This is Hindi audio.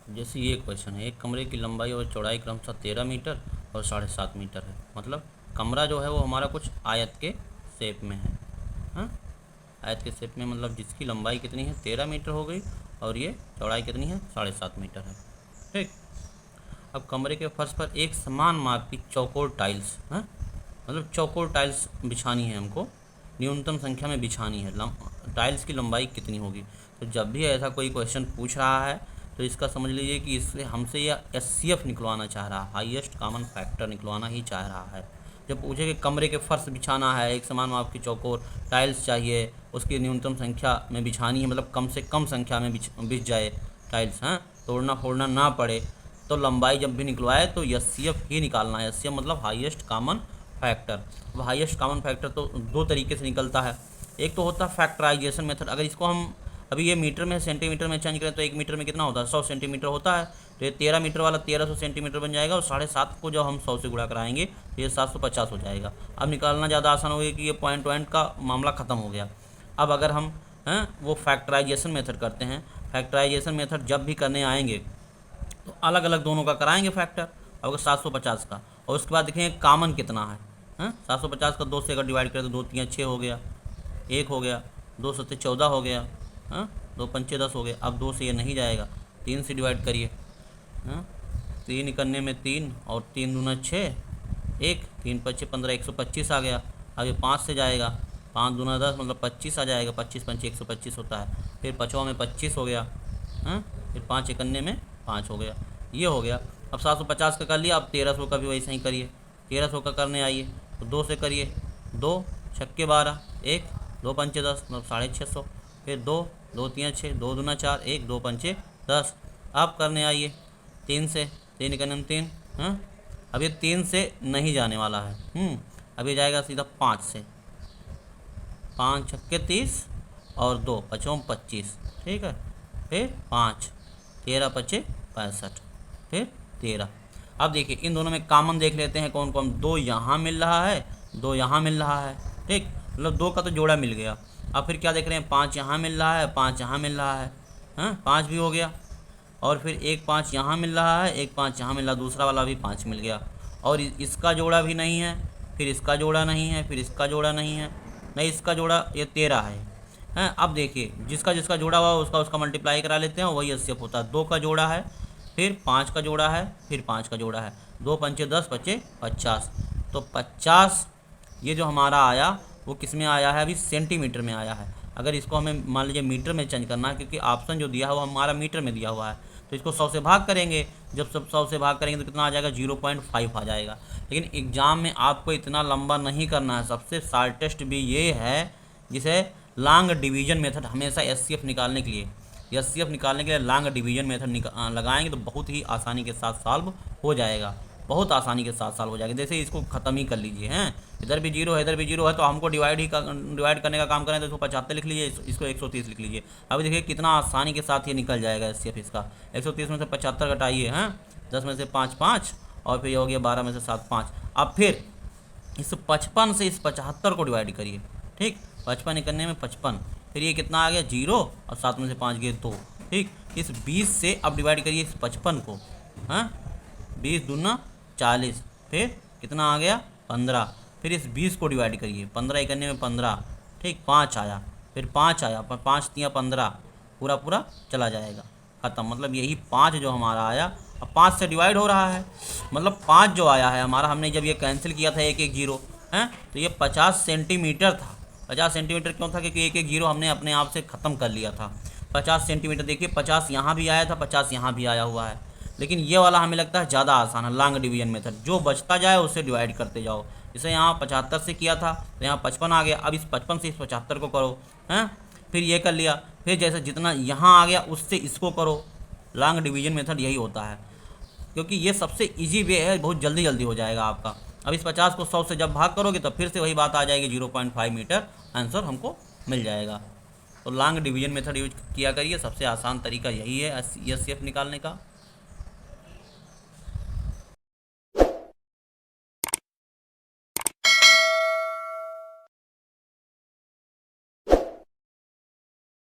जैसे ये क्वेश्चन है, एक कमरे की लंबाई और चौड़ाई क्रमशः 13 मीटर और 7.5 मीटर है। मतलब कमरा जो है वो हमारा कुछ आयत के शेप में है। हाँ, आयत के शेप में, मतलब जिसकी लंबाई कितनी है 13 मीटर हो गई और ये चौड़ाई कितनी है 7.5 मीटर है। ठीक। अब कमरे के फर्श पर एक समान माप की चौकोर टाइल्स, हाँ मतलब चौकोर टाइल्स बिछानी है हमको, न्यूनतम संख्या में बिछानी है। टाइल्स की लंबाई कितनी होगी। तो जब भी ऐसा कोई क्वेश्चन पूछ रहा है तो इसका समझ लीजिए कि इससे हमसे यह एचसीएफ निकलवाना चाह रहा है, हाईएस्ट कॉमन फैक्टर निकलवाना ही चाह रहा है। जब पूछे कि कमरे के फर्श बिछाना है, एक समान माप की चौकोर टाइल्स चाहिए, उसकी न्यूनतम संख्या में बिछानी है, मतलब कम से कम संख्या में बिछ जाए टाइल्स, हाँ, तोड़ना फोड़ना ना पड़े, तो लंबाई जब भी निकलवाए तो एचसीएफ ही निकालना है। एचसीएफ मतलब हाईएस्ट कॉमन फैक्टर। अब हाईएस्ट कॉमन फैक्टर तो दो तरीके से निकलता है। एक तो होता है फैक्टराइजेशन मेथड। अगर इसको हम अभी ये मीटर में सेंटीमीटर में चेंज करें तो 1 मीटर में कितना होता है 100 सेंटीमीटर होता है। तो ये 13 मीटर वाला 1300 सेंटीमीटर बन जाएगा और 7.5 को जब हम 100 से गुणा कराएंगे तो ये 750 हो जाएगा। अब निकालना ज़्यादा आसान हो गया कि ये पॉइंट पॉइंट का मामला ख़त्म हो गया। अब अगर हम वो फैक्टराइजेशन मेथड करते हैं, फैक्टराइजेशन मेथड जब भी करने आएंगे तो अलग अलग दोनों का कराएंगे फैक्टर, अगर 750 का, और उसके बाद देखेंगे कामन कितना है। 750 का 2 से अगर डिवाइड करें तो 2 3 6 हो गया, 1 हो गया, 2 7 14 हो गया, 2 5 10 हो गया। अब 2 से ये नहीं जाएगा, 3 से डिवाइड करिए। 3 करने में 3 और 3 दूना 6, 1 3 5 15 125 आ गया। अब ये 5 से जाएगा, 5 दूना 10 मतलब 25 आ जाएगा, 25 पंचे 125 होता है। फिर 5वां में 25 हो गया, फिर 5 इकन्ने में 5 हो गया, ये हो गया। अब 750 का कर लिया, अब 1300 का भी वैसे ही करिए। 1300 का करने आइए तो 2 से करिए, 2 छक्के 12, 1 2 पंचे 10 मतलब 650। फिर 2 2 3 6, 2 दूना 4, 1 2 पंचे 10। अब करने आइए 3 से, 3 इकन्ने में 3, अब ये 3 से नहीं जाने वाला है। अब ये जाएगा सीधा 5 से, 5 छक्के 30 और 2 5 25, ठीक है। फिर 5 13 पचे 65, फिर 13। अब देखिए इन दोनों में कॉमन देख लेते हैं कौन कौन। 2 यहाँ मिल रहा है, 2 यहाँ मिल रहा है, ठीक, मतलब 2 का तो जोड़ा मिल गया। अब फिर क्या देख रहे हैं, 5 यहाँ मिल रहा है, 5 यहाँ मिल रहा है, 5 भी हो गया। और फिर एक 5 यहाँ मिल रहा है, एक 5 यहाँ मिल रहा है, दूसरा वाला भी 5 मिल गया। और इसका जोड़ा भी नहीं है, फिर इसका जोड़ा नहीं है, फिर इसका जोड़ा नहीं है, नहीं इसका जोड़ा, ये 13 है। अब देखिए जिसका जिसका जोड़ा हुआ उसका उसका मल्टीप्लाई करा लेते हैं, वही एचसीएफ होता है। 2 का जोड़ा है, फिर 5 का जोड़ा है, फिर 5 का जोड़ा है, 2 पंचे 10 पचे 50। तो 50 ये जो हमारा आया वो किस में आया है, अभी सेंटीमीटर में आया है। अगर इसको हमें मान लीजिए मीटर में चेंज करना है, क्योंकि ऑप्शन जो दिया है वो हमारा मीटर में दिया हुआ है, तो इसको 100 से भाग करेंगे। जब सब 100 से भाग करेंगे तो कितना आ जाएगा, 0.5 आ जाएगा। लेकिन एग्ज़ाम में आपको इतना लंबा नहीं करना है। सबसे शॉर्टेस्ट भी ये है जिसे लॉन्ग डिवीजन मेथड, हमेशा एचसीएफ निकालने के लिए, एचसीएफ निकालने के लिए लॉन्ग डिवीजन मेथड लगाएंगे तो बहुत ही आसानी के साथ सॉल्व हो जाएगा, बहुत आसानी के साथ सॉल्व हो जाएगा। जैसे इसको ख़त्म ही कर लीजिए, इधर भी 0 है, इधर भी 0 है, तो हमको डिवाइड करने का काम करें तो इसको 75 लिख लीजिए, इसको 130 लिख लीजिए। अब देखिए कितना आसानी के साथ ये निकल जाएगा एचसीएफ इसका। 130 में से 75 घटाइए, 10 में से 5 5, और फिर ये हो गया 12 में से 7 5। अब फिर इस 55 से इस 75 को डिवाइड करिए, ठीक, 55 करने में 55, फिर ये कितना आ गया 0, और 7 में से 5 गए 2, ठीक। इस 20 से अब डिवाइड करिए इस 55 को, 20 दूना 40, फिर कितना आ गया 15, फिर इस 20 को डिवाइड करिए, 15 करने में 15, ठीक, 5 आया, फिर 5 आया, 5 तिया 15, पूरा पूरा चला जाएगा, ख़त्म। मतलब यही 5 जो हमारा आया, अब 5 से डिवाइड हो रहा है, मतलब 5 जो आया है हमारा, हमने जब ये कैंसिल किया था 1 1 0, तो ये 50 सेंटीमीटर था। 50 सेंटीमीटर क्यों था, क्योंकि 1 1 0 हमने अपने आप से ख़त्म कर लिया था। 50 सेंटीमीटर, देखिए 50 यहाँ भी आया था, 50 यहाँ भी आया हुआ है। लेकिन ये वाला हमें लगता है ज़्यादा आसान है, लॉन्ग डिवीजन मेथड। जो बचता जाए उससे डिवाइड करते जाओ। जैसे यहाँ 75 से किया था तो यहाँ 55 आ गया, अब इस 55 से इस 75 को करो, फिर ये कर लिया, फिर जैसे जितना यहाँ आ गया उससे इसको करो। लॉन्ग डिवीजन मेथड यही होता है, क्योंकि ये सबसे इजी वे है, बहुत जल्दी जल्दी हो जाएगा आपका। अब इस 50 को 100 से जब भाग करोगे तो फिर से वही बात आ जाएगी, 0.5 मीटर आंसर हमको मिल जाएगा। तो लॉन्ग डिवीजन मेथड यूज किया करिए, सबसे आसान तरीका यही है एचसीएफ निकालने का।